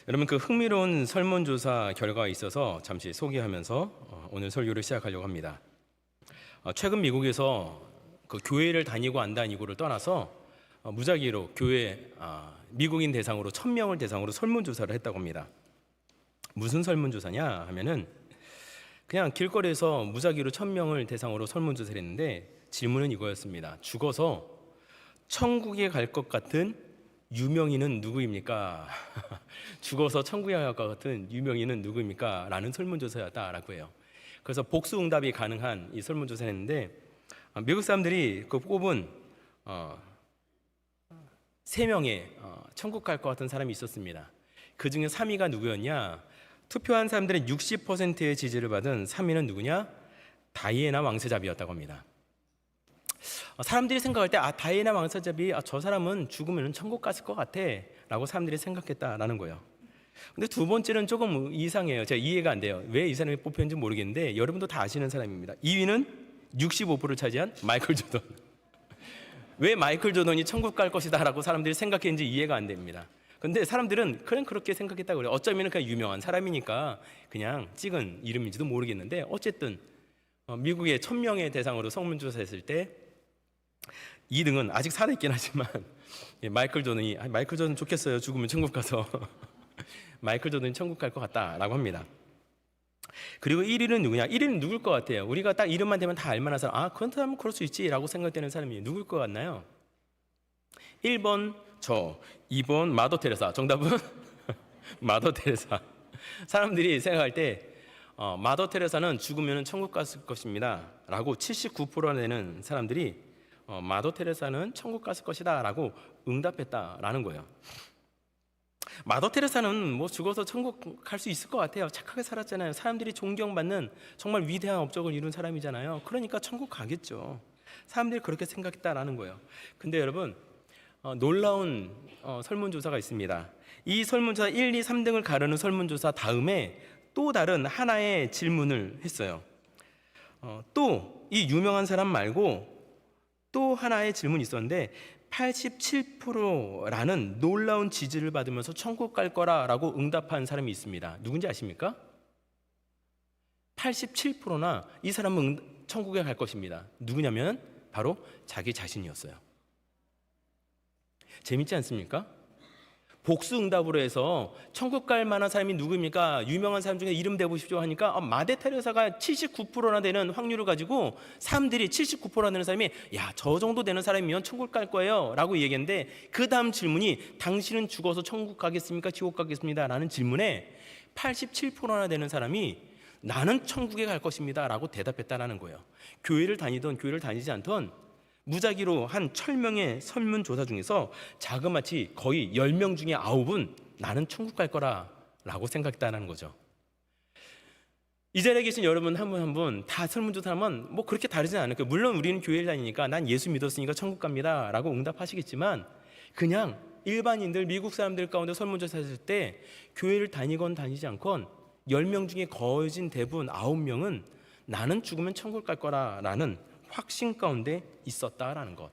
여러분, 그 흥미로운 설문조사 결과가 있어서 잠시 소개하면서 오늘 설교를 시작하려고 합니다. 최근 미국에서 그 교회를 다니고 안 다니고를 떠나서 무작위로 교회 미국인 대상으로 1,000명을 대상으로 설문조사를 했다고 합니다. 무슨 설문조사냐 하면은 그냥 길거리에서 무작위로 1,000명을 대상으로 설문조사를 했는데 질문은 이거였습니다. 죽어서 천국에 갈 것 같은 유명인은 누구입니까? 죽어서 천국에 갈 것 같은 유명인은 누구입니까? 라는 설문조사였다라고 해요. 그래서 복수응답이 가능한 이 설문조사를 했는데 미국 사람들이 그 뽑은 3명의 천국 갈 것 같은 사람이 있었습니다. 그 중에 3위가 누구였냐? 투표한 사람들의 60%의 지지를 받은 3위는 누구냐? 다이애나 왕세자비였다고 합니다. 사람들이 생각할 때 다이애나 왕세자비 저 사람은 죽으면 천국 갔을 것 같아 라고 사람들이 생각했다라는 거예요. 근데 두 번째는 조금 이상해요. 제가 이해가 안 돼요. 왜 이 사람이 뽑혔는지 모르겠는데 여러분도 다 아시는 사람입니다. 2위는 65%를 차지한 마이클 조던. 왜 마이클 조던이 천국 갈 것이다 라고 사람들이 생각했는지 이해가 안 됩니다. 근데 사람들은 그냥 그렇게 생각했다고 그래요. 어쩌면 그냥 유명한 사람이니까 그냥 찍은 이름인지도 모르겠는데 어쨌든 미국의 1,000명의 대상으로 설문조사했을 때 2등은 아직 살아있긴 하지만 마이클 조던 좋겠어요. 죽으면 천국 가서 마이클 조던이 천국 갈 것 같다라고 합니다. 그리고 1위는 누구냐? 1위는 누굴 것 같아요? 우리가 딱 이름만 되면 다 알만한 사람, 그건 사람은 그럴 수 있지라고 생각되는 사람이 누굴 것 같나요? 1번 저, 2번 마더 테레사. 정답은 마더 테레사. 사람들이 생각할 때 마더 테레사는 죽으면 천국 갔을 것입니다 라고 79%나 되는 사람들이 마더 테레사는 천국 갔을 것이다 라고 응답했다라는 거예요. 마더 테레사는 뭐 죽어서 천국 갈 수 있을 것 같아요. 착하게 살았잖아요. 사람들이 존경받는 정말 위대한 업적을 이룬 사람이잖아요. 그러니까 천국 가겠죠. 사람들이 그렇게 생각했다라는 거예요. 근데 여러분, 놀라운 설문조사가 있습니다. 이 설문조사 1, 2, 3등을 가르는 설문조사 다음에 또 다른 하나의 질문을 했어요. 또 이 유명한 사람 말고 또 하나의 질문이 있었는데 87%라는 놀라운 지지를 받으면서 천국 갈 거라고 응답한 사람이 있습니다. 누군지 아십니까? 87%나 이 사람은 천국에 갈 것입니다. 누구냐면 바로 자기 자신이었어요. 재밌지 않습니까? 복수응답으로 해서 천국 갈 만한 사람이 누구입니까? 유명한 사람 중에 이름 대보십시오 하니까 마더 테레사가 79%나 되는 확률을 가지고 사람들이 79%나 되는 사람이 저 정도 되는 사람이면 천국 갈 거예요 라고 얘기했는데 그 다음 질문이 당신은 죽어서 천국 가겠습니까? 지옥 가겠습니다 라는 질문에 87%나 되는 사람이 나는 천국에 갈 것입니다 라고 대답했다는 거예요. 교회를 다니던 교회를 다니지 않던 무작위로 한 1,000명의 설문조사 중에서 자그마치 거의 10명 중에 9은 나는 천국 갈 거라고 생각했다는 거죠. 이 자리에 계신 여러분 한 분 한 분 다 설문조사하면 뭐 그렇게 다르진 않을 거예요. 물론 우리는 교회를 다니니까 난 예수 믿었으니까 천국 갑니다 라고 응답하시겠지만 그냥 일반인들 미국 사람들 가운데 설문조사했을 때 교회를 다니건 다니지 않건 10명 중에 거진 대부분 9명은 나는 죽으면 천국 갈 거라는 확신 가운데 있었다라는 것.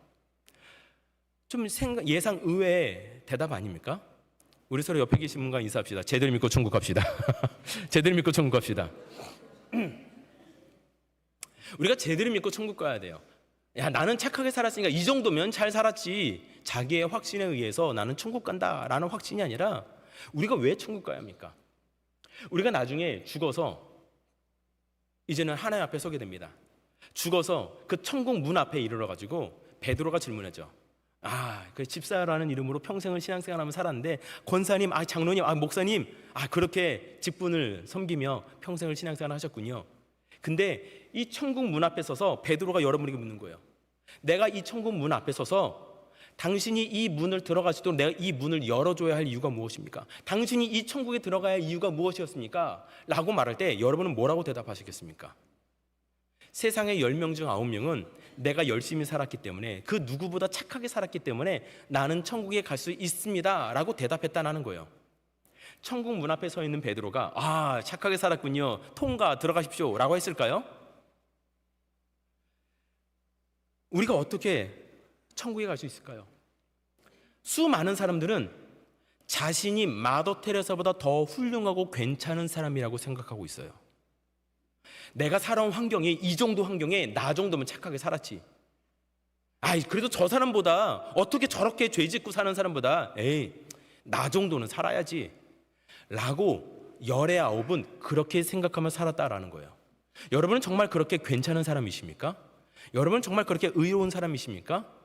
좀 예상 의외의 대답 아닙니까? 우리 서로 옆에 계신 분과 인사합시다. 제대로 믿고 천국 갑시다. 제대로 믿고 천국 갑시다. 우리가 제대로 믿고 천국 가야 돼요. 나는 착하게 살았으니까 이 정도면 잘 살았지. 자기의 확신에 의해서 나는 천국 간다라는 확신이 아니라 우리가 왜 천국 가야 합니까? 우리가 나중에 죽어서 이제는 하나님 앞에 서게 됩니다. 죽어서 그 천국 문 앞에 이르러가지고 베드로가 질문했죠. 그 집사라는 이름으로 평생을 신앙생활하며 살았는데 권사님, 장로님, 목사님, 그렇게 직분을 섬기며 평생을 신앙생활 하셨군요. 근데 이 천국 문 앞에 서서 베드로가 여러분에게 묻는 거예요. 내가 이 천국 문 앞에 서서 당신이 이 문을 들어갈 수 있도록 내가 이 문을 열어줘야 할 이유가 무엇입니까? 당신이 이 천국에 들어가야 할 이유가 무엇이었습니까? 라고 말할 때 여러분은 뭐라고 대답하시겠습니까? 세상의 10명 중 9명은 내가 열심히 살았기 때문에 그 누구보다 착하게 살았기 때문에 나는 천국에 갈 수 있습니다 라고 대답했다는 거예요. 천국 문 앞에 서 있는 베드로가 착하게 살았군요, 통과, 들어가십시오 라고 했을까요? 우리가 어떻게 천국에 갈 수 있을까요? 수많은 사람들은 자신이 마더 테레사보다 더 훌륭하고 괜찮은 사람이라고 생각하고 있어요. 내가 살아온 환경이 이 정도 환경에 나 정도면 착하게 살았지. 그래도 저 사람보다, 어떻게 저렇게 죄 짓고 사는 사람보다 나 정도는 살아야지 라고 열의 아홉은 그렇게 생각하며 살았다라는 거예요. 여러분은 정말 그렇게 괜찮은 사람이십니까? 여러분은 정말 그렇게 의로운 사람이십니까?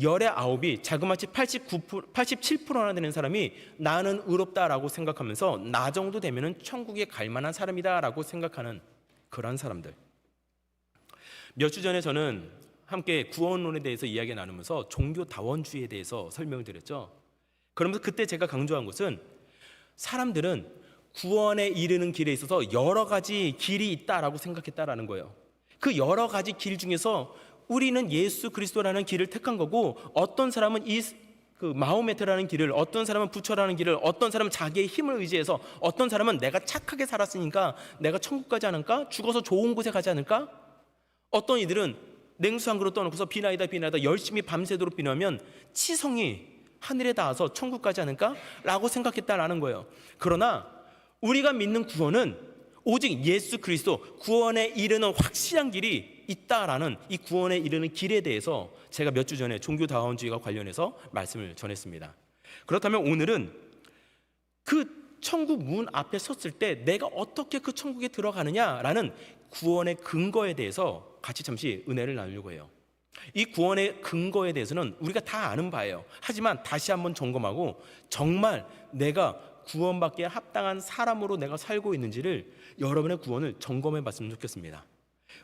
열의 아홉이 자그마치 87%나 되는 사람이 나는 의롭다라고 생각하면서 나 정도 되면은 천국에 갈 만한 사람이다라고 생각하는 그런 사람들. 몇 주 전에 저는 함께 구원론에 대해서 이야기 나누면서 종교다원주의에 대해서 설명을 드렸죠. 그러면서 그때 제가 강조한 것은 사람들은 구원에 이르는 길에 있어서 여러 가지 길이 있다라고 생각했다라는 거예요. 그 여러 가지 길 중에서 우리는 예수 그리스도라는 길을 택한 거고, 어떤 사람은 마호메트라는 길을, 어떤 사람은 부처라는 길을, 어떤 사람은 자기의 힘을 의지해서, 어떤 사람은 내가 착하게 살았으니까 내가 천국 가지 않을까? 죽어서 좋은 곳에 가지 않을까? 어떤 이들은 냉수 한 그릇 떠놓고서 비나이다 열심히 밤새도록 비나면 치성이 하늘에 닿아서 천국 가지 않을까? 라고 생각했다라는 거예요. 그러나 우리가 믿는 구원은 오직 예수 그리스도, 구원에 이르는 확실한 길이 있다라는 이 구원에 이르는 길에 대해서 제가 몇 주 전에 종교다원주의와 관련해서 말씀을 전했습니다. 그렇다면 오늘은 그 천국 문 앞에 섰을 때 내가 어떻게 그 천국에 들어가느냐라는 구원의 근거에 대해서 같이 잠시 은혜를 나누려고 해요. 이 구원의 근거에 대해서는 우리가 다 아는 바예요. 하지만 다시 한번 점검하고 정말 내가 구원받기에 합당한 사람으로 내가 살고 있는지를, 여러분의 구원을 점검해 봤으면 좋겠습니다.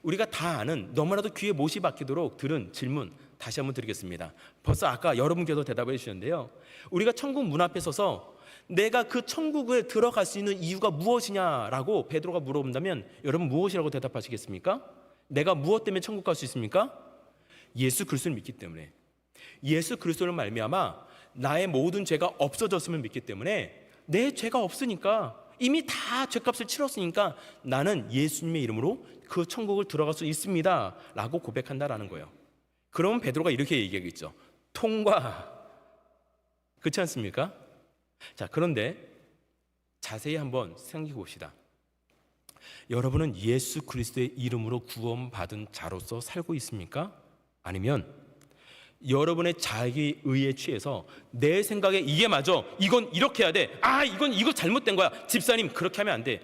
우리가 다 아는, 너무나도 귀에 못이 박히도록 들은 질문 다시 한번 드리겠습니다. 벌써 아까 여러분께서 대답을 해주셨는데요, 우리가 천국 문 앞에 서서 내가 그 천국에 들어갈 수 있는 이유가 무엇이냐라고 베드로가 물어본다면 여러분 무엇이라고 대답하시겠습니까? 내가 무엇 때문에 천국 갈 수 있습니까? 예수 그리스도를 믿기 때문에, 예수 그리스도를 말미암아 나의 모든 죄가 없어졌음을 믿기 때문에, 내 죄가 없으니까, 이미 다 죄값을 치렀으니까 나는 예수님의 이름으로 그 천국을 들어갈 수 있습니다 라고 고백한다라는 거예요. 그러면 베드로가 이렇게 얘기하겠죠. 통과. 그렇지 않습니까? 자, 그런데 자세히 한번 생각해 봅시다. 여러분은 예수 그리스도의 이름으로 구원받은 자로서 살고 있습니까? 아니면 여러분의 자기 의에 취해서 내 생각에 이게 맞아, 이건 이렇게 해야 돼, 이거 잘못된 거야, 집사님 그렇게 하면 안 돼,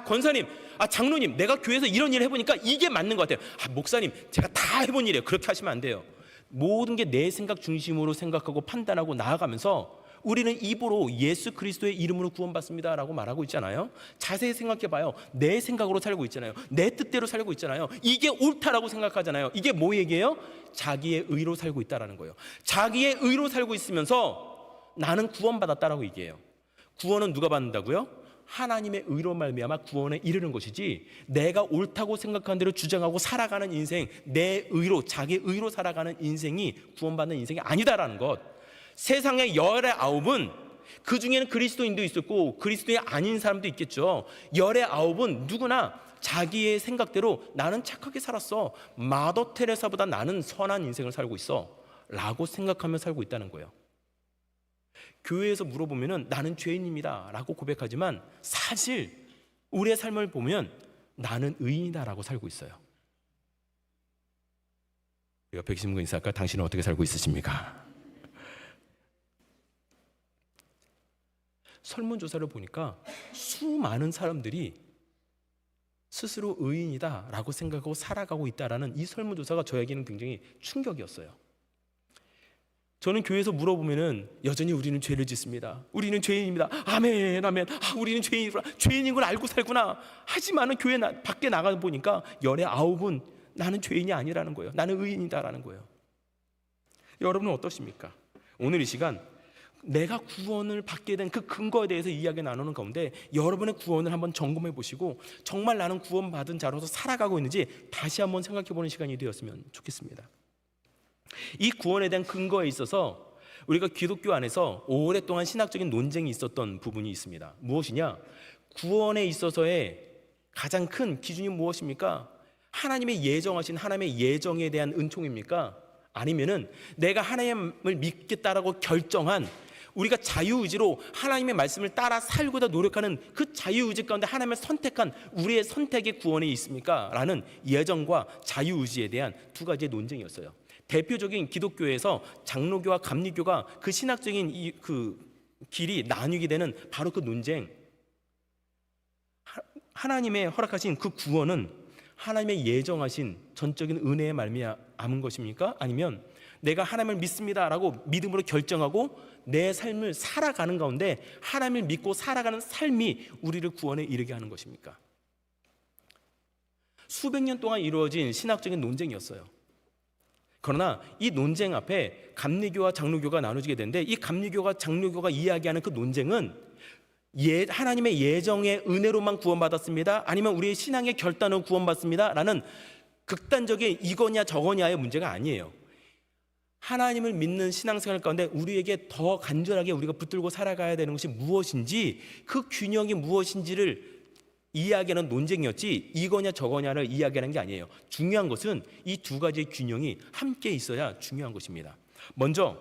권사님, 장로님 내가 교회에서 이런 일을 해보니까 이게 맞는 것 같아요, 목사님 제가 다 해본 일이에요, 그렇게 하시면 안 돼요. 모든 게 내 생각 중심으로 생각하고 판단하고 나아가면서 우리는 입으로 예수 그리스도의 이름으로 구원받습니다 라고 말하고 있잖아요. 자세히 생각해 봐요. 내 생각으로 살고 있잖아요. 내 뜻대로 살고 있잖아요. 이게 옳다라고 생각하잖아요. 이게 뭐 얘기예요? 자기의 의로 살고 있다라는 거예요. 자기의 의로 살고 있으면서 나는 구원받았다라고 얘기해요. 구원은 누가 받는다고요? 하나님의 의로 말미암아 구원에 이르는 것이지, 내가 옳다고 생각한 대로 주장하고 살아가는 인생, 내 의로, 자기 의로 살아가는 인생이 구원받는 인생이 아니다라는 것. 세상의 열의 아홉은, 그 중에는 그리스도인도 있었고 그리스도인이 아닌 사람도 있겠죠. 열의 아홉은 누구나 자기의 생각대로 나는 착하게 살았어, 마더 테레사보다 나는 선한 인생을 살고 있어 라고 생각하며 살고 있다는 거예요. 교회에서 물어보면 나는 죄인입니다 라고 고백하지만 사실 우리의 삶을 보면 나는 의인이다 라고 살고 있어요. 옆에 계신 분 인사할까? 당신은 어떻게 살고 있으십니까? 설문조사를 보니까 수많은 사람들이 스스로 의인이다 라고 생각하고 살아가고 있다라는 이 설문조사가 저에게는 굉장히 충격이었어요. 저는 교회에서 물어보면은 여전히 우리는 죄를 짓습니다, 우리는 죄인입니다, 아멘 아멘, 우리는 죄인인 걸 알고 살구나. 하지만은 교회 밖에 나가 보니까 열의 아홉은 나는 죄인이 아니라는 거예요. 나는 의인이다라는 거예요. 여러분은 어떠십니까? 오늘 이 시간 내가 구원을 받게 된 그 근거에 대해서 이야기 나누는 가운데 여러분의 구원을 한번 점검해 보시고 정말 나는 구원받은 자로서 살아가고 있는지 다시 한번 생각해 보는 시간이 되었으면 좋겠습니다. 이 구원에 대한 근거에 있어서 우리가 기독교 안에서 오랫동안 신학적인 논쟁이 있었던 부분이 있습니다. 무엇이냐? 구원에 있어서의 가장 큰 기준이 무엇입니까? 하나님의 예정하신 하나님의 예정에 대한 은총입니까? 아니면은 내가 하나님을 믿겠다라고 결정한 우리가 자유의지로 하나님의 말씀을 따라 살고자 노력하는 그 자유의지 가운데 하나님을 선택한 우리의 선택의 구원이 있습니까? 라는 예정과 자유의지에 대한 두 가지의 논쟁이었어요. 대표적인 기독교에서 장로교와 감리교가 그 신학적인 그 길이 나뉘게 되는 바로 그 논쟁. 하나님의 허락하신 그 구원은 하나님의 예정하신 전적인 은혜의 말미암은 것입니까? 아니면 내가 하나님을 믿습니다라고 믿음으로 결정하고 내 삶을 살아가는 가운데 하나님을 믿고 살아가는 삶이 우리를 구원에 이르게 하는 것입니까? 수백 년 동안 이루어진 신학적인 논쟁이었어요. 그러나 이 논쟁 앞에 감리교와 장로교가 나눠지게 되는데, 이 감리교와 장로교가 이야기하는 그 논쟁은 하나님의 예정의 은혜로만 구원받았습니다, 아니면 우리의 신앙의 결단으로 구원받습니다 라는 극단적인 이거냐 저거냐의 문제가 아니에요. 하나님을 믿는 신앙생활 가운데 우리에게 더 간절하게 우리가 붙들고 살아가야 되는 것이 무엇인지, 그 균형이 무엇인지를 이야기하는 논쟁이었지, 이거냐 저거냐를 이야기하는 게 아니에요. 중요한 것은 이 두 가지의 균형이 함께 있어야 중요한 것입니다. 먼저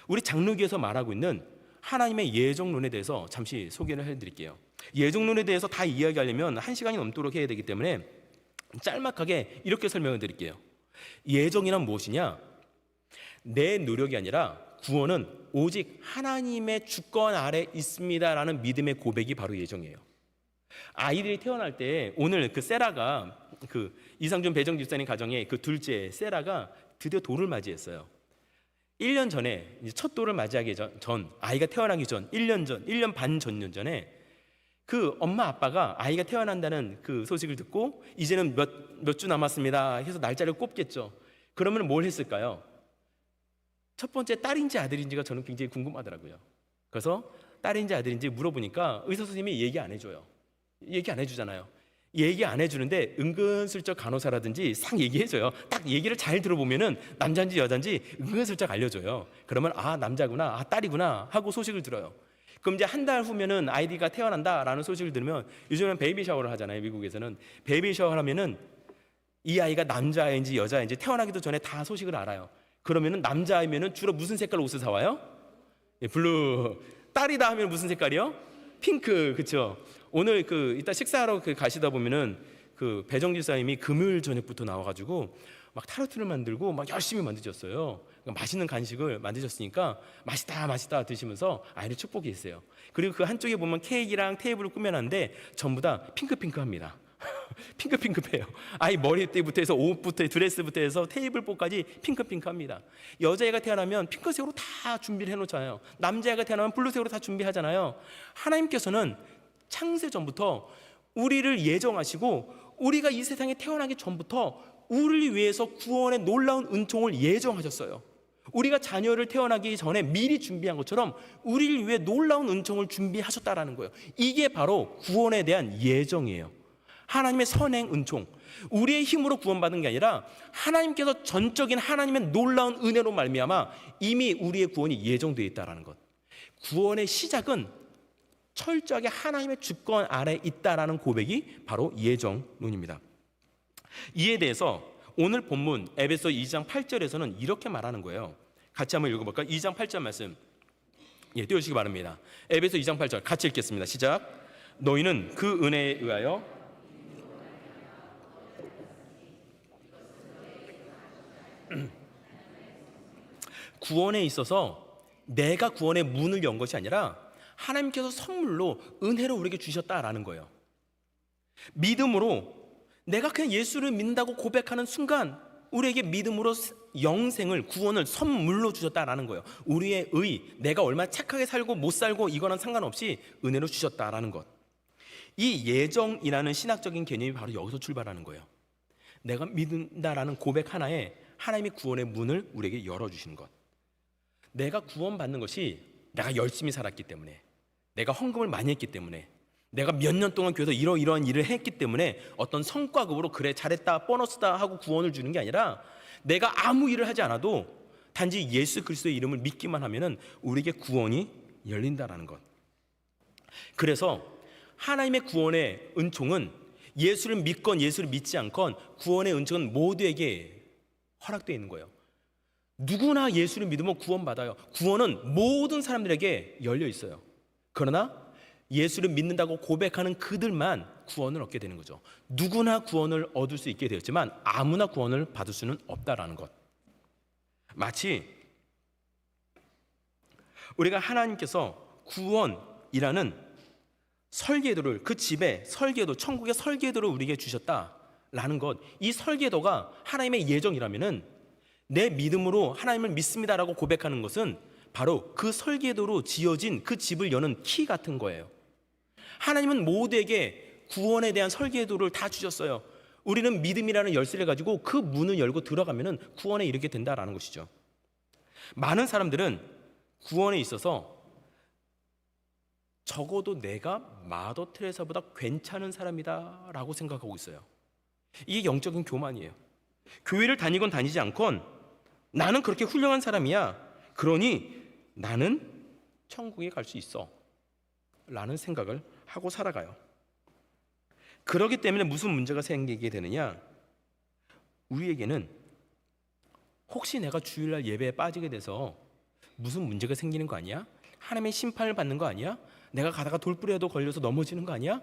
우리 장로교에서 말하고 있는 하나님의 예정론에 대해서 잠시 소개를 해드릴게요. 예정론에 대해서 다 이야기하려면 1시간이 넘도록 해야 되기 때문에 짤막하게 이렇게 설명을 드릴게요. 예정이란 무엇이냐? 내 노력이 아니라 구원은 오직 하나님의 주권 아래 있습니다라는 믿음의 고백이 바로 예정이에요. 아이들이 태어날 때 오늘 그 세라가, 그 이상준 배정 집사님 가정의 그 둘째 세라가 드디어 돌을 맞이했어요. 1년 전에 첫 돌을 맞이하기 전, 아이가 태어나기 전 1년 반 전에 그 엄마 아빠가 아이가 태어난다는 그 소식을 듣고 이제는 몇 주 남았습니다 해서 날짜를 꼽겠죠. 그러면 뭘 했을까요? 첫 번째, 딸인지 아들인지가 저는 굉장히 궁금하더라고요. 그래서 딸인지 아들인지 물어보니까 의사 선생님이 얘기 안 해줘요. 얘기 안 해주잖아요. 얘기 안 해주는데 은근슬쩍 간호사라든지 싹 얘기해줘요. 딱 얘기를 잘 들어보면은 남자인지 여자인지 은근슬쩍 알려줘요. 그러면 아, 남자구나, 아, 딸이구나 하고 소식을 들어요. 그럼 이제 한 달 후면은 아이가 태어난다라는 소식을 들으면, 요즘은 베이비 샤워를 하잖아요. 미국에서는 베이비 샤워를 하면은 이 아이가 남자인지 여자인지 태어나기도 전에 다 소식을 알아요. 그러면은 남자이면은 주로 무슨 색깔 옷을 사와요? 블루. 딸이다 하면 무슨 색깔이요? 핑크. 그렇죠? 오늘 이따 식사하러 가시다 보면은 그 배정 집사님이 금요일 저녁부터 나와가지고 막 타르트를 만들고 막 열심히 만드셨어요. 그러니까 맛있는 간식을 만드셨으니까 맛있다 드시면서 아이를 축복했어요. 그리고 그 한쪽에 보면 케이크랑 테이블을 꾸며놨는데 전부 다 핑크핑크합니다. 핑크핑크해요. 아이 머리띠부터 해서 옷부터 드레스부터 해서 테이블복까지 핑크핑크합니다. 여자애가 태어나면 핑크색으로 다 준비를 해놓잖아요. 남자애가 태어나면 블루색으로 다 준비하잖아요. 하나님께서는 창세 전부터 우리를 예정하시고 우리가 이 세상에 태어나기 전부터 우리를 위해서 구원의 놀라운 은총을 예정하셨어요. 우리가 자녀를 태어나기 전에 미리 준비한 것처럼 우리를 위해 놀라운 은총을 준비하셨다라는 거예요. 이게 바로 구원에 대한 예정이에요. 하나님의 선행 은총, 우리의 힘으로 구원받은 게 아니라 하나님께서 전적인 하나님의 놀라운 은혜로 말미암아 이미 우리의 구원이 예정되어 있다는 것. 구원의 시작은 철저하게 하나님의 주권 아래 있다라는 고백이 바로 예정론입니다. 이에 대해서 오늘 본문 에베소 2장 8절에서는 이렇게 말하는 거예요. 같이 한번 읽어볼까요? 2장 8절 말씀 띄워주시기 바랍니다. 에베소 2장 8절 같이 읽겠습니다. 시작. 너희는 그 은혜에 의하여 구원에 있어서 내가 구원의 문을 연 것이 아니라 하나님께서 선물로 은혜로 우리에게 주셨다라는 거예요. 믿음으로 내가 그냥 예수를 믿는다고 고백하는 순간 우리에게 믿음으로 영생을, 구원을 선물로 주셨다라는 거예요. 우리의 의, 내가 얼마나 착하게 살고 못 살고 이거랑 상관없이 은혜로 주셨다라는 것. 이 예정이라는 신학적인 개념이 바로 여기서 출발하는 거예요. 내가 믿는다라는 고백 하나에 하나님이 구원의 문을 우리에게 열어주시는 것. 내가 구원받는 것이 내가 열심히 살았기 때문에, 내가 헌금을 많이 했기 때문에, 내가 몇 년 동안 교회에서 이러이러한 일을 했기 때문에 어떤 성과급으로 그래 잘했다 보너스다 하고 구원을 주는 게 아니라, 내가 아무 일을 하지 않아도 단지 예수 그리스도의 이름을 믿기만 하면은 우리에게 구원이 열린다라는 것. 그래서 하나님의 구원의 은총은 예수를 믿건 예수를 믿지 않건 구원의 은총은 모두에게 허락되어 있는 거예요. 누구나 예수를 믿으면 구원받아요. 구원은 모든 사람들에게 열려 있어요. 그러나 예수를 믿는다고 고백하는 그들만 구원을 얻게 되는 거죠. 누구나 구원을 얻을 수 있게 되었지만 아무나 구원을 받을 수는 없다라는 것. 마치 우리가 하나님께서 구원이라는 설계도를, 그 집에 설계도, 천국의 설계도를 우리에게 주셨다라는 것, 이 설계도가 하나님의 예정이라면은 내 믿음으로 하나님을 믿습니다라고 고백하는 것은 바로 그 설계도로 지어진 그 집을 여는 키 같은 거예요. 하나님은 모두에게 구원에 대한 설계도를 다 주셨어요. 우리는 믿음이라는 열쇠를 가지고 그 문을 열고 들어가면 구원에 이르게 된다라는 것이죠. 많은 사람들은 구원에 있어서 적어도 내가 마더 테레사보다 괜찮은 사람이다 라고 생각하고 있어요. 이게 영적인 교만이에요. 교회를 다니건 다니지 않건 나는 그렇게 훌륭한 사람이야, 그러니 나는 천국에 갈 수 있어 라는 생각을 하고 살아가요. 그렇기 때문에 무슨 문제가 생기게 되느냐, 우리에게는 혹시 내가 주일날 예배에 빠지게 돼서 무슨 문제가 생기는 거 아니야? 하나님의 심판을 받는 거 아니야? 내가 가다가 돌부리에도 걸려서 넘어지는 거 아니야?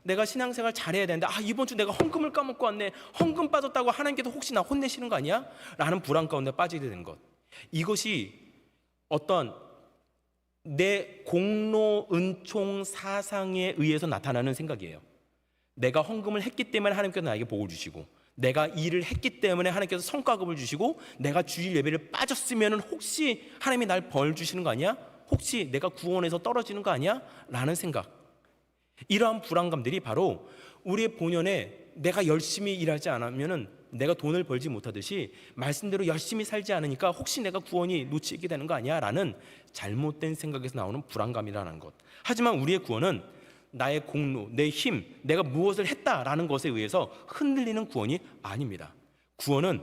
내가 신앙생활 잘해야 되는데 이번 주 내가 헌금을 까먹고 왔네, 헌금 빠졌다고 하나님께서 혹시 나 혼내시는 거 아니야? 라는 불안 가운데 빠지게 되는 것, 이것이 어떤 내 공로 은총 사상에 의해서 나타나는 생각이에요. 내가 헌금을 했기 때문에 하나님께서 나에게 복을 주시고, 내가 일을 했기 때문에 하나님께서 성과급을 주시고, 내가 주일 예배를 빠졌으면 혹시 하나님이 날 벌 주시는 거 아니야? 혹시 내가 구원에서 떨어지는 거 아니야? 라는 생각, 이러한 불안감들이 바로 우리의 본연에 내가 열심히 일하지 않으면 내가 돈을 벌지 못하듯이 말씀대로 열심히 살지 않으니까 혹시 내가 구원이 놓치게 되는 거 아니야? 라는 잘못된 생각에서 나오는 불안감이라는 것. 하지만 우리의 구원은 나의 공로, 내 힘, 내가 무엇을 했다라는 것에 의해서 흔들리는 구원이 아닙니다. 구원은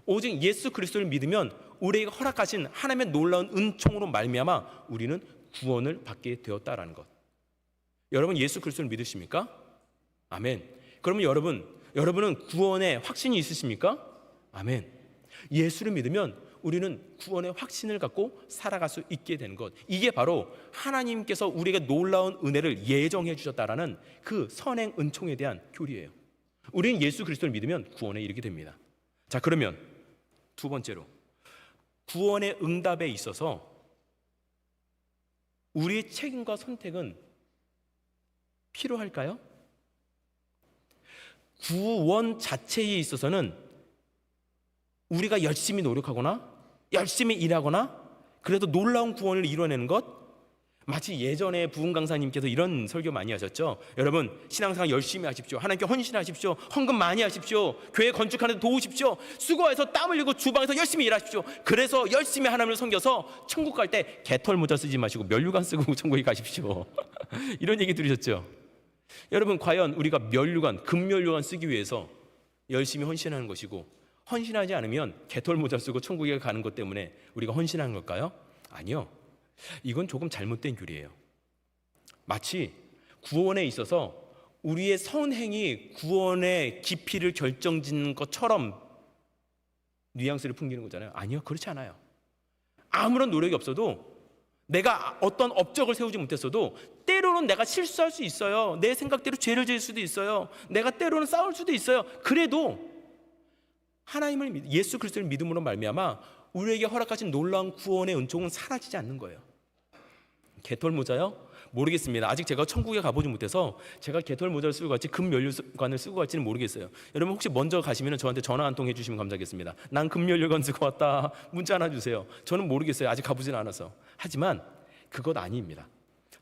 오직 예수 그리스도를 믿으면 우리에게 허락하신 하나님의 놀라운 은총으로 말미암아 우리는 구원을 받게 되었다라는 것. 여러분 예수 그리스도를 믿으십니까? 아멘. 그러면 여러분은 구원에 확신이 있으십니까? 아멘. 예수를 믿으면 우리는 구원의 확신을 갖고 살아갈 수 있게 되는 것, 이게 바로 하나님께서 우리에게 놀라운 은혜를 예정해 주셨다라는 그 선행 은총에 대한 교리예요. 우리는 예수 그리스도를 믿으면 구원에 이르게 됩니다. 자, 그러면 두 번째로, 구원의 응답에 있어서 우리의 책임과 선택은 필요할까요? 구원 자체에 있어서는 우리가 열심히 노력하거나 열심히 일하거나 그래도 놀라운 구원을 이뤄내는 것, 마치 예전에 부흥 강사님께서 이런 설교 많이 하셨죠. 여러분 신앙생활 열심히 하십시오, 하나님께 헌신하십시오, 헌금 많이 하십시오, 교회 건축하는 데 도우십시오, 수고해서 땀 흘리고 주방에서 열심히 일하십시오. 그래서 열심히 하나님을 섬겨서 천국 갈 때 개털 모자 쓰지 마시고 면류관 쓰고 천국에 가십시오. 이런 얘기 들으셨죠? 여러분 과연 우리가 면류관, 금면류관 쓰기 위해서 열심히 헌신하는 것이고, 헌신하지 않으면 개털 모자 쓰고 천국에 가는 것 때문에 우리가 헌신하는 걸까요? 아니요. 이건 조금 잘못된 교리예요. 마치 구원에 있어서 우리의 선행이 구원의 깊이를 결정짓는 것처럼 뉘앙스를 풍기는 거잖아요. 아니요, 그렇지 않아요. 아무런 노력이 없어도, 내가 어떤 업적을 세우지 못했어도 때로는 내가 실수할 수 있어요. 내 생각대로 죄를 지을 수도 있어요. 내가 때로는 싸울 수도 있어요. 그래도 하나님을, 예수 그리스도를 믿음으로 말미암아 우리에게 허락하신 놀라운 구원의 은총은 사라지지 않는 거예요. 개털 모자요? 모르겠습니다. 아직 제가 천국에 가보지 못해서 제가 개털 모자를 쓰고 갈지 금면류관을 쓰고 갈지는 모르겠어요. 여러분 혹시 먼저 가시면 저한테 전화 한 통 해주시면 감사하겠습니다. 난 금면류관 쓰고 왔다, 문자 하나 주세요. 저는 모르겠어요. 아직 가보지는 않아서. 하지만 그것 아닙니다.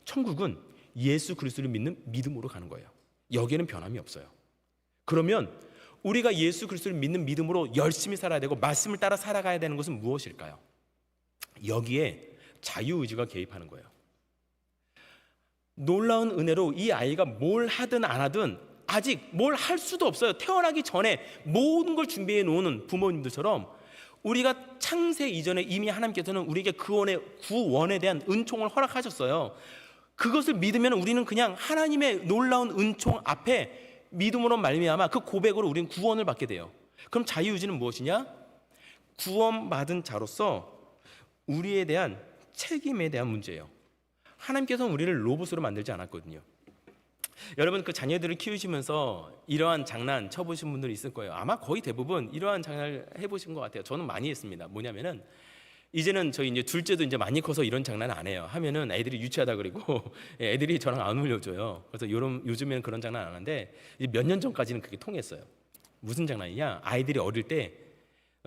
천국은 예수 그리스도를 믿는 믿음으로 가는 거예요. 여기에는 변함이 없어요. 그러면 우리가 예수 그리스도를 믿는 믿음으로 열심히 살아야 되고 말씀을 따라 살아가야 되는 것은 무엇일까요? 여기에 자유의지가 개입하는 거예요. 놀라운 은혜로 이 아이가 뭘 하든 안 하든 아직 뭘 할 수도 없어요. 태어나기 전에 모든 걸 준비해 놓는 부모님들처럼 우리가 창세 이전에 이미 하나님께서는 우리에게 구원에 대한 은총을 허락하셨어요. 그것을 믿으면 우리는 그냥 하나님의 놀라운 은총 앞에 믿음으로 말미암아 그 고백으로 우리는 구원을 받게 돼요. 그럼 자유의지는 무엇이냐? 구원받은 자로서 우리에 대한 책임에 대한 문제예요. 하나님께서는 우리를 로봇으로 만들지 않았거든요. 여러분 그 자녀들을 키우시면서 이러한 장난 쳐보신 분들이 있을 거예요. 아마 거의 대부분 이러한 장난을 해보신 것 같아요. 저는 많이 했습니다. 뭐냐면은 이제는 저희 이제 둘째도 이제 많이 커서 이런 장난 안 해요. 하면은 애들이 유치하다 그리고 애들이 저랑 안 울려줘요. 그래서 요즘에는 그런 장난 안 하는데 몇 년 전까지는 그게 통했어요. 무슨 장난이냐? 아이들이 어릴 때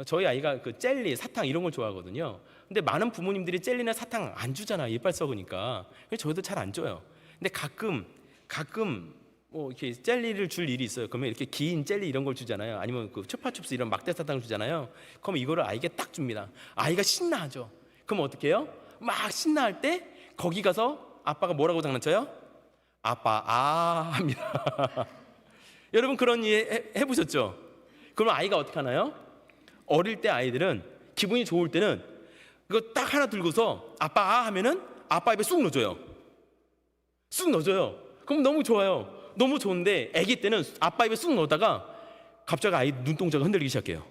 저희 아이가 그 젤리, 사탕 이런 걸 좋아하거든요. 근데 많은 부모님들이 젤리나 사탕 안 주잖아요. 이빨 썩으니까. 그래서 저도 잘 안 줘요. 근데 가끔 뭐 이렇게 젤리를 줄 일이 있어요. 그러면 이렇게 긴 젤리 이런 걸 주잖아요. 아니면 그 chupa-chups 이런 막대 사탕을 주잖아요. 그럼 이거를 아이에게 딱 줍니다. 아이가 신나하죠. 그럼 어떻게 해요? 막 신나할 때 거기 가서 아빠가 뭐라고 장난쳐요? 아빠 합니다. 여러분 그런 일 해보셨죠? 그러면 아이가 어떻게 하나요? 어릴 때 아이들은 기분이 좋을 때는 이거 딱 하나 들고서 아빠 하면은 아빠 입에 쑥 넣어줘요. 쑥 넣어줘요. 그럼 너무 좋아요. 너무 좋은데 아기 때는 아빠 입에 쑥 넣었다가 갑자기 아이 눈동자가 흔들리기 시작해요.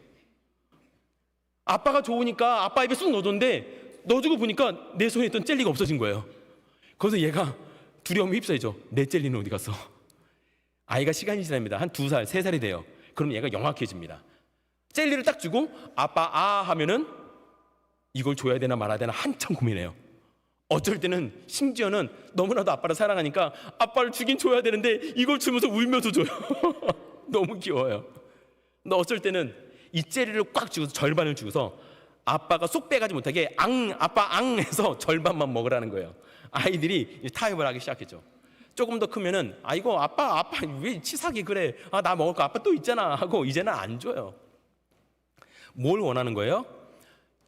아빠가 좋으니까 아빠 입에 쑥 넣어줬는데 넣어주고 보니까 내 손에 있던 젤리가 없어진 거예요. 그래서 얘가 두려움이 휩싸이죠. 내 젤리는 어디 갔어? 아이가 시간이 지납니다. 한 2살, 3살이 돼요. 그럼 얘가 영악해집니다. 젤리를 딱 주고 아빠 하면은 이걸 줘야 되나 말아야 되나 한참 고민해요. 어쩔 때는 심지어는 너무나도 아빠를 사랑하니까 아빠를 주긴 줘야 되는데 이걸 주면서 울면서 줘요. 너무 귀여워요. 근데 어쩔 때는 이 젤리를 꽉 주고서 절반을 주고서 아빠가 쏙 빼가지 못하게 아빠 해서 절반만 먹으라는 거예요. 아이들이 타협을 하기 시작했죠. 조금 더 크면은 이거 아빠 왜 치사하게 그래? 나 먹을 거 아빠 또 있잖아 하고 이제는 안 줘요. 뭘 원하는 거예요?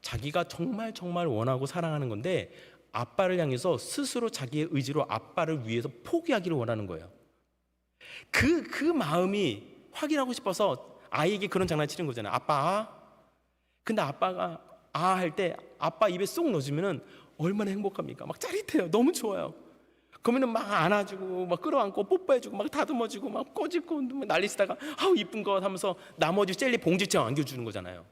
자기가 정말 원하고 사랑하는 건데 아빠를 향해서 스스로 자기의 의지로 아빠를 위해서 포기하기를 원하는 거예요. 그 마음이 확인하고 싶어서 아이에게 그런 장난치는 거잖아요. 아빠 근데 아빠가 할 때 아빠 입에 쏙 넣어주면은 얼마나 행복합니까? 막 짜릿해요. 너무 좋아요. 그러면은 막 안아주고 막 끌어안고 뽀뽀해주고 막 다듬어주고 막 꼬집고 난리 치다가 아우 이쁜 거 하면서 나머지 젤리 봉지처럼 안겨주는 거잖아요.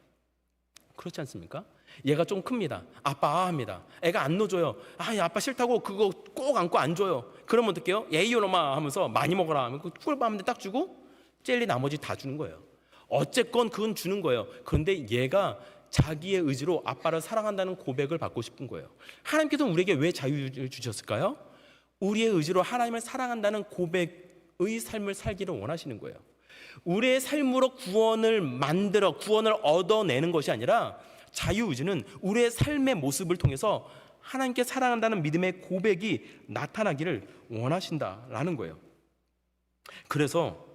그렇지 않습니까? 얘가 좀 큽니다. 아빠 합니다. 애가 안 넣어줘요. 아빠 싫다고 그거 꼭 안고 안 줘요. 그러면 어떡해요? 예이요놈아 하면서 많이 먹어라 하면 꿀밤인데 딱 주고 젤리 나머지 다 주는 거예요. 어쨌건 그건 주는 거예요. 그런데 얘가 자기의 의지로 아빠를 사랑한다는 고백을 받고 싶은 거예요. 하나님께서 우리에게 왜 자유를 주셨을까요? 우리의 의지로 하나님을 사랑한다는 고백의 삶을 살기를 원하시는 거예요. 우리의 삶으로 구원을 얻어내는 것이 아니라 자유의지는 우리의 삶의 모습을 통해서 하나님께 사랑한다는 믿음의 고백이 나타나기를 원하신다라는 거예요. 그래서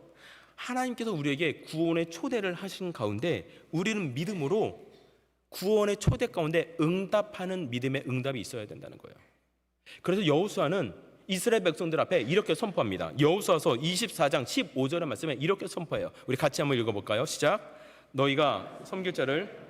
하나님께서 우리에게 구원의 초대를 하신 가운데 우리는 믿음으로 구원의 초대 가운데 응답하는 믿음의 응답이 있어야 된다는 거예요. 그래서 여호수아는 이스라엘 백성들 앞에 이렇게 선포합니다. 여호수아서 24장 15절의 말씀에 이렇게 선포해요. 우리 같이 한번 읽어볼까요? 시작. 너희가 섬길 자를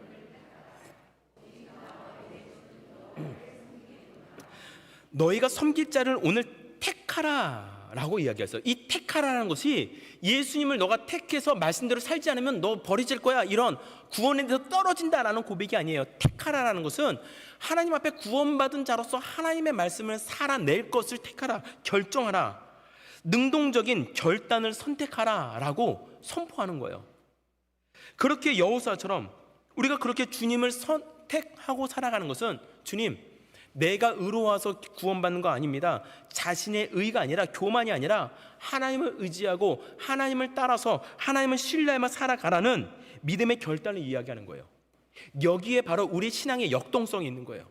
오늘 택하라 라고 이야기했어요. 이 택하라는 것이 예수님을 너가 택해서 말씀대로 살지 않으면 너 버려질 거야 이런 구원에 대해서 떨어진다라는 고백이 아니에요. 택하라라는 것은 하나님 앞에 구원받은 자로서 하나님의 말씀을 살아낼 것을 택하라, 결정하라, 능동적인 결단을 선택하라 라고 선포하는 거예요. 그렇게 여호수아처럼 우리가 그렇게 주님을 선택하고 살아가는 것은 주님 내가 의로워서 구원받는 거 아닙니다. 자신의 의가 아니라 교만이 아니라 하나님을 의지하고 하나님을 따라서 하나님을 신뢰하며 살아가라는 믿음의 결단을 이야기하는 거예요. 여기에 바로 우리 신앙의 역동성이 있는 거예요.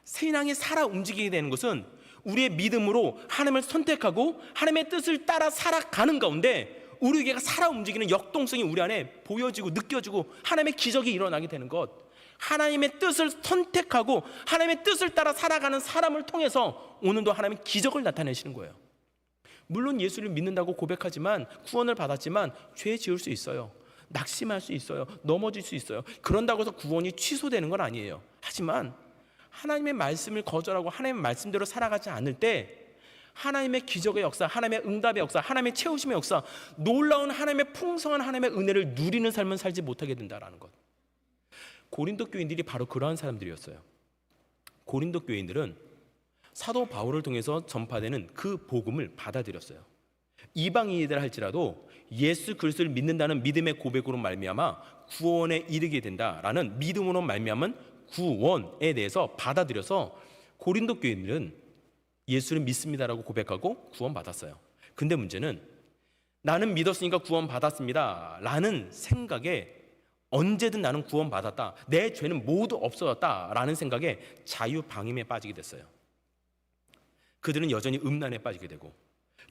신앙이 살아 움직이게 되는 것은 우리의 믿음으로 하나님을 선택하고 하나님의 뜻을 따라 살아가는 가운데 우리에게 살아 움직이는 역동성이 우리 안에 보여지고 느껴지고 하나님의 기적이 일어나게 되는 것, 하나님의 뜻을 선택하고 하나님의 뜻을 따라 살아가는 사람을 통해서 오늘도 하나님의 기적을 나타내시는 거예요. 물론 예수를 믿는다고 고백하지만 구원을 받았지만 죄 지을 수 있어요. 낙심할 수 있어요. 넘어질 수 있어요. 그런다고 해서 구원이 취소되는 건 아니에요. 하지만 하나님의 말씀을 거절하고 하나님의 말씀대로 살아가지 않을 때 하나님의 기적의 역사, 하나님의 응답의 역사, 하나님의 채우심의 역사, 놀라운 하나님의 풍성한 하나님의 은혜를 누리는 삶은 살지 못하게 된다는 것. 고린도 교인들이 바로 그러한 사람들이었어요. 고린도 교인들은 사도 바울을 통해서 전파되는 그 복음을 받아들였어요. 이방인이들 할지라도 예수 그리스도를 믿는다는 믿음의 고백으로 말미암아 구원에 이르게 된다라는 믿음으로 말미암은 구원에 대해서 받아들여서 고린도 교인들은 예수를 믿습니다라고 고백하고 구원받았어요. 근데 문제는 나는 믿었으니까 구원받았습니다 라는 생각에 언제든 나는 구원받았다, 내 죄는 모두 없어졌다 라는 생각에 자유방임에 빠지게 됐어요. 그들은 여전히 음란에 빠지게 되고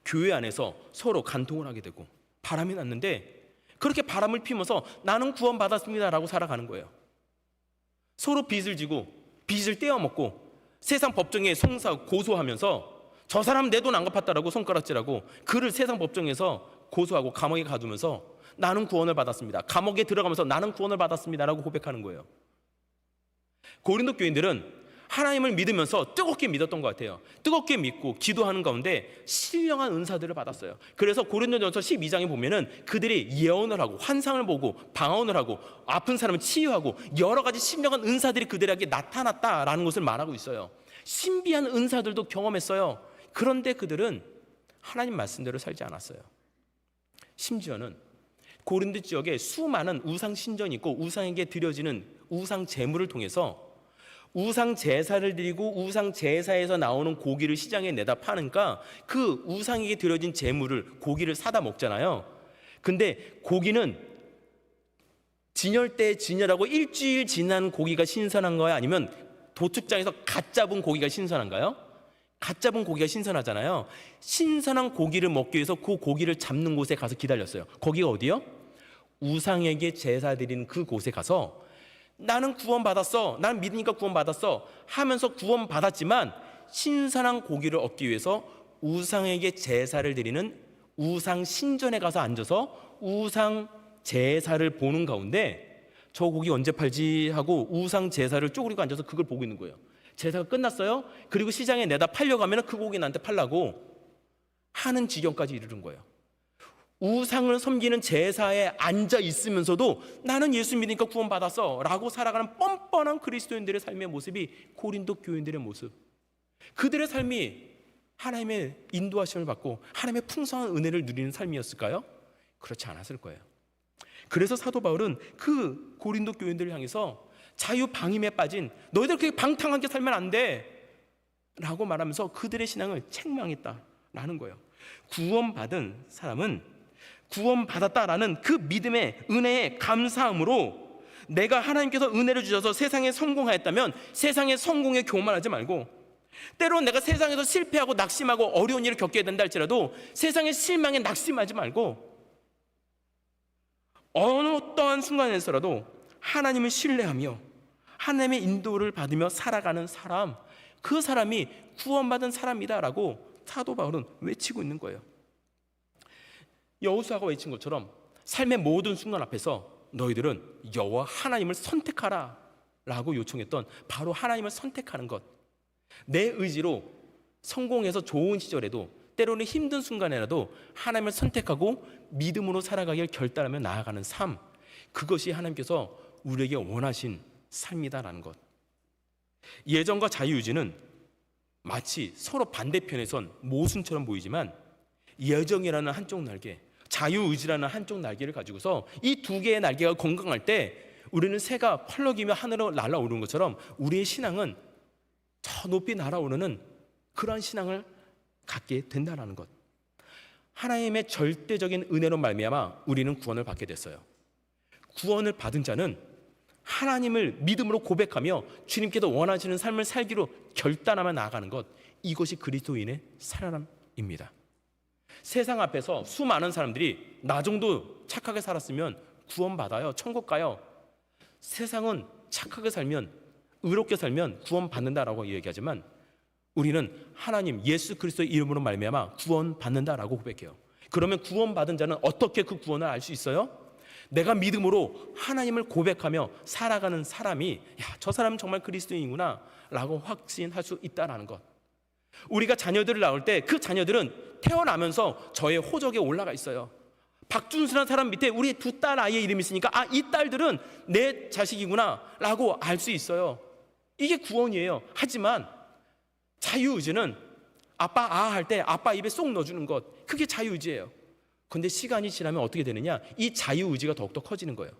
교회 안에서 서로 간통을 하게 되고 바람이 났는데 그렇게 바람을 피우면서 나는 구원받았습니다 라고 살아가는 거예요. 서로 빚을 지고 빚을 떼어먹고 세상 법정에 고소하면서 저 사람 내 돈 안 갚았다라고 손가락질하고 그를 세상 법정에서 고소하고 감옥에 가두면서 나는 구원을 받았습니다, 감옥에 들어가면서 나는 구원을 받았습니다 라고 고백하는 거예요. 고린도 교인들은 하나님을 믿으면서 뜨겁게 믿었던 것 같아요. 뜨겁게 믿고 기도하는 가운데 신령한 은사들을 받았어요. 그래서 고린도전서 12장에 보면은 그들이 예언을 하고 환상을 보고 방언을 하고 아픈 사람을 치유하고 여러 가지 신령한 은사들이 그들에게 나타났다라는 것을 말하고 있어요. 신비한 은사들도 경험했어요. 그런데 그들은 하나님 말씀대로 살지 않았어요. 심지어는 고린도 지역에 수많은 우상 신전이 있고 우상에게 드려지는 우상 제물을 통해서 우상 제사를 드리고 우상 제사에서 나오는 고기를 시장에 내다 파니까 그 우상에게 드려진 제물을 고기를 사다 먹잖아요. 근데 고기는 진열대에 진열하고 일주일 지난 고기가 신선한 거야, 아니면 도축장에서 갓 잡은 고기가 신선한가요? 갓 잡은 고기가 신선하잖아요. 신선한 고기를 먹기 위해서 그 고기를 잡는 곳에 가서 기다렸어요. 거기가 어디요? 우상에게 제사 드리는 그 곳에 가서 나는 구원받았어, 나는 믿으니까 구원받았어 하면서 구원받았지만 신선한 고기를 얻기 위해서 우상에게 제사를 드리는 우상 신전에 가서 앉아서 우상 제사를 보는 가운데 저 고기 언제 팔지 하고 우상 제사를 쪼그리고 앉아서 그걸 보고 있는 거예요. 제사가 끝났어요. 그리고 시장에 내다 팔려고 하면 그 고기 나한테 팔라고 하는 지경까지 이르는 거예요. 우상을 섬기는 제사에 앉아 있으면서도 나는 예수 믿으니까 구원받았어 라고 살아가는 뻔뻔한 그리스도인들의 삶의 모습이 고린도 교인들의 모습. 그들의 삶이 하나님의 인도하심을 받고 하나님의 풍성한 은혜를 누리는 삶이었을까요? 그렇지 않았을 거예요. 그래서 사도 바울은 그 고린도 교인들을 향해서 자유방임에 빠진 너희들 그렇게 방탕하게 살면 안 돼 라고 말하면서 그들의 신앙을 책망했다라는 거예요. 구원받은 사람은 구원받았다라는 그 믿음의 은혜에 감사함으로 내가 하나님께서 은혜를 주셔서 세상에 성공하였다면 세상의 성공에 교만하지 말고, 때론 내가 세상에서 실패하고 낙심하고 어려운 일을 겪게 된다 할지라도 세상의 실망에 낙심하지 말고 어떠한 순간에서라도 하나님을 신뢰하며 하나님의 인도를 받으며 살아가는 사람, 그 사람이 구원받은 사람이다라고 사도 바울은 외치고 있는 거예요. 여호수아가 외친 것처럼 삶의 모든 순간 앞에서 너희들은 여호와 하나님을 선택하라 라고 요청했던 바로 하나님을 선택하는 것, 내 의지로 성공해서 좋은 시절에도 때로는 힘든 순간에라도 하나님을 선택하고 믿음으로 살아가길 결단하며 나아가는 삶, 그것이 하나님께서 우리에게 원하신 삶이다라는 것. 예정과 자유의지는 마치 서로 반대편에 선 모순처럼 보이지만 예정이라는 한쪽 날개, 자유의지라는 한쪽 날개를 가지고서 이 두 개의 날개가 건강할 때 우리는 새가 펄럭이며 하늘로 날아오르는 것처럼 우리의 신앙은 저 높이 날아오르는 그러한 신앙을 갖게 된다는 것. 하나님의 절대적인 은혜로 말미암아 우리는 구원을 받게 됐어요. 구원을 받은 자는 하나님을 믿음으로 고백하며 주님께서 원하시는 삶을 살기로 결단하며 나아가는 것, 이것이 그리스도인의 살아남입니다. 세상 앞에서 수많은 사람들이 나 정도 착하게 살았으면 구원받아요, 천국 가요. 세상은 착하게 살면, 의롭게 살면 구원받는다라고 얘기하지만 우리는 하나님 예수 그리스도의 이름으로 말미암아 구원받는다라고 고백해요. 그러면 구원받은 자는 어떻게 그 구원을 알 수 있어요? 내가 믿음으로 하나님을 고백하며 살아가는 사람이 저 사람은 정말 그리스도인이구나 라고 확신할 수 있다는 것. 우리가 자녀들을 낳을 때 그 자녀들은 태어나면서 저의 호적에 올라가 있어요. 박준수라는 사람 밑에 우리 두 딸 아이의 이름이 있으니까 이 딸들은 내 자식이구나 라고 알 수 있어요. 이게 구원이에요. 하지만 자유의지는 아빠 할 때 아빠 입에 쏙 넣어주는 것, 그게 자유의지예요. 그런데 시간이 지나면 어떻게 되느냐, 이 자유의지가 더욱더 커지는 거예요.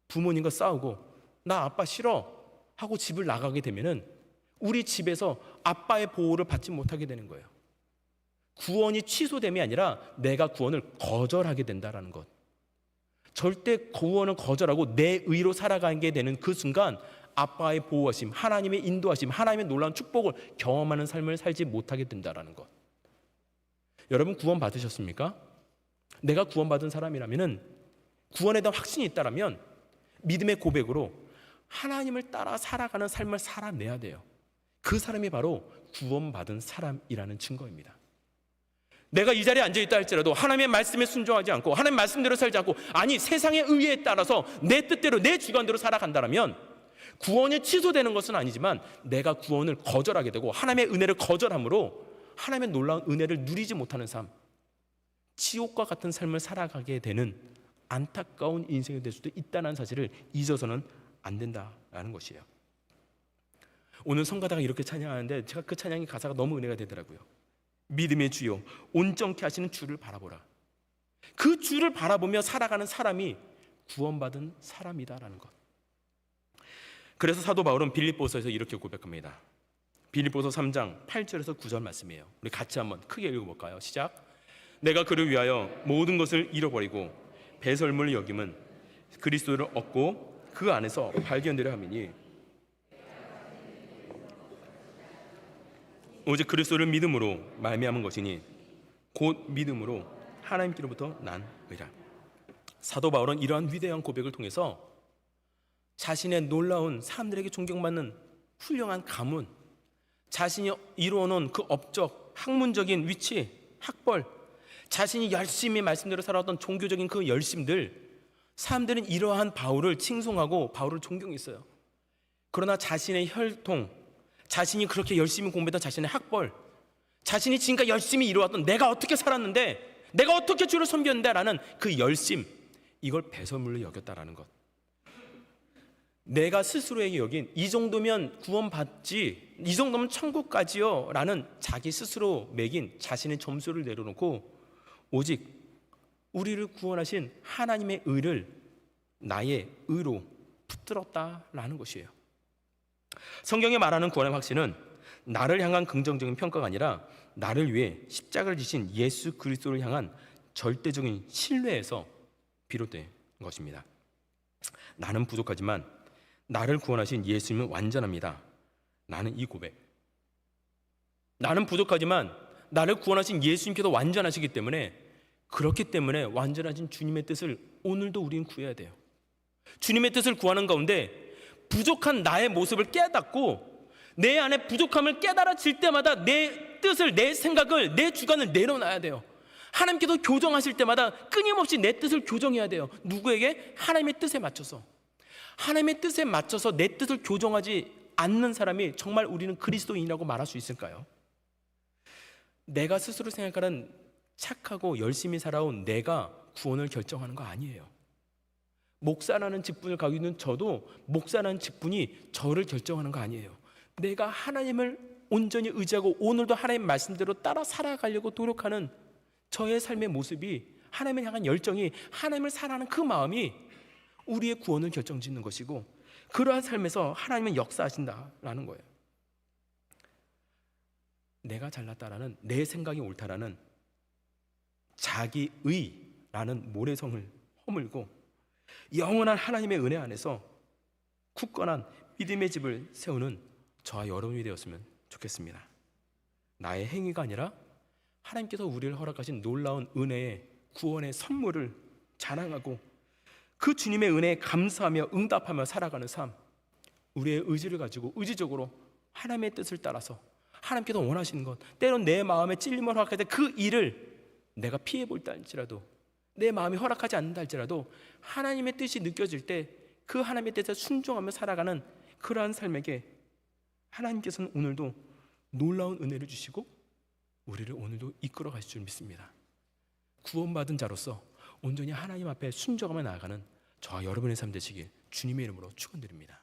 부모님과 싸우고 나 아빠 싫어 하고 집을 나가게 되면은 우리 집에서 아빠의 보호를 받지 못하게 되는 거예요. 구원이 취소됨이 아니라 내가 구원을 거절하게 된다라는 것. 절대 구원을 거절하고 내 의로 살아가게 되는 그 순간 아빠의 보호하심, 하나님의 인도하심, 하나님의 놀라운 축복을 경험하는 삶을 살지 못하게 된다라는 것. 여러분 구원 받으셨습니까? 내가 구원받은 사람이라면은, 구원에 대한 확신이 있다라면 믿음의 고백으로 하나님을 따라 살아가는 삶을 살아내야 돼요. 그 사람이 바로 구원받은 사람이라는 증거입니다. 내가 이 자리에 앉아있다 할지라도 하나님의 말씀에 순종하지 않고 하나님의 말씀대로 살지 않고, 아니 세상의 의에 따라서 내 뜻대로 내 주관대로 살아간다면 구원이 취소되는 것은 아니지만 내가 구원을 거절하게 되고 하나님의 은혜를 거절함으로 하나님의 놀라운 은혜를 누리지 못하는 삶, 지옥과 같은 삶을 살아가게 되는 안타까운 인생이 될 수도 있다는 사실을 잊어서는 안 된다라는 것이에요. 오늘 성가다가 이렇게 찬양하는데 제가 그 찬양의 가사가 너무 은혜가 되더라고요. 믿음의 주요 온전케 하시는 주를 바라보라. 그 주를 바라보며 살아가는 사람이 구원받은 사람이다라는 것. 그래서 사도 바울은 빌립보서에서 이렇게 고백합니다. 빌립보서 3장 8절에서 9절 말씀이에요. 우리 같이 한번 크게 읽어볼까요? 시작. 내가 그를 위하여 모든 것을 잃어버리고 배설물을 여김은 그리스도를 얻고 그 안에서 발견되려 함이니 오직 그리스도를 믿음으로 말미암은 것이니 곧 믿음으로 하나님께로부터 난 의라. 사도 바울은 이러한 위대한 고백을 통해서 자신의 놀라운, 사람들에게 존경받는 훌륭한 가문, 자신이 이루어놓은 그 업적, 학문적인 위치, 학벌, 자신이 열심히 말씀대로 살아왔던 종교적인 그 열심들, 사람들은 이러한 바울을 칭송하고 바울을 존경했어요. 그러나 자신의 혈통, 자신이 그렇게 열심히 공부했던 자신의 학벌, 자신이 지금까지 열심히 이루어왔던 내가 어떻게 살았는데, 내가 어떻게 주를 섬겼는데 라는 그 열심, 이걸 배설물로 여겼다라는 것. 내가 스스로에게 여긴 이 정도면 구원받지, 이 정도면 천국 가지요 라는 자기 스스로 매긴 자신의 점수를 내려놓고 오직 우리를 구원하신 하나님의 의를 나의 의로 붙들었다라는 것이에요. 성경에 말하는 구원의 확신은 나를 향한 긍정적인 평가가 아니라 나를 위해 십자가를 지신 예수 그리스도를 향한 절대적인 신뢰에서 비롯된 것입니다. 나는 부족하지만 나를 구원하신 예수님은 완전합니다. 나는 이 고백, 나는 부족하지만 나를 구원하신 예수님께서 완전하시기 때문에, 그렇기 때문에 완전하신 주님의 뜻을 오늘도 우리는 구해야 돼요. 주님의 뜻을 구하는 가운데 부족한 나의 모습을 깨닫고 내 안에 부족함을 깨달아질 때마다 내 뜻을, 내 생각을, 내 주관을 내려놔야 돼요. 하나님께서 교정하실 때마다 끊임없이 내 뜻을 교정해야 돼요. 누구에게? 하나님의 뜻에 맞춰서. 하나님의 뜻에 맞춰서 내 뜻을 교정하지 않는 사람이 정말 우리는 그리스도인이라고 말할 수 있을까요? 내가 스스로 생각하는 착하고 열심히 살아온 내가 구원을 결정하는 거 아니에요. 목사라는 직분을 가지고 있는 저도 목사라는 직분이 저를 결정하는 거 아니에요. 내가 하나님을 온전히 의지하고 오늘도 하나님 말씀대로 따라 살아가려고 노력하는 저의 삶의 모습이, 하나님을 향한 열정이, 하나님을 사랑하는 그 마음이 우리의 구원을 결정짓는 것이고, 그러한 삶에서 하나님은 역사하신다라는 거예요. 내가 잘났다라는, 내 생각이 옳다라는 자기의라는 모래성을 허물고 영원한 하나님의 은혜 안에서 굳건한 믿음의 집을 세우는 저와 여러분이 되었으면 좋겠습니다. 나의 행위가 아니라 하나님께서 우리를 허락하신 놀라운 은혜의 구원의 선물을 자랑하고 그 주님의 은혜에 감사하며 응답하며 살아가는 삶, 우리의 의지를 가지고 의지적으로 하나님의 뜻을 따라서 하나님께서 원하시는 것, 때론 내 마음에 찔림을 허락할 때 그 일을 내가 피해 볼다 할지라도, 내 마음이 허락하지 않는다 할지라도 하나님의 뜻이 느껴질 때 그 하나님의 뜻에 순종하며 살아가는 그러한 삶에게 하나님께서는 오늘도 놀라운 은혜를 주시고 우리를 오늘도 이끌어 가실 줄 믿습니다. 구원받은 자로서 온전히 하나님 앞에 순종하며 나아가는 저와 여러분의 삶 되시길 주님의 이름으로 축원드립니다.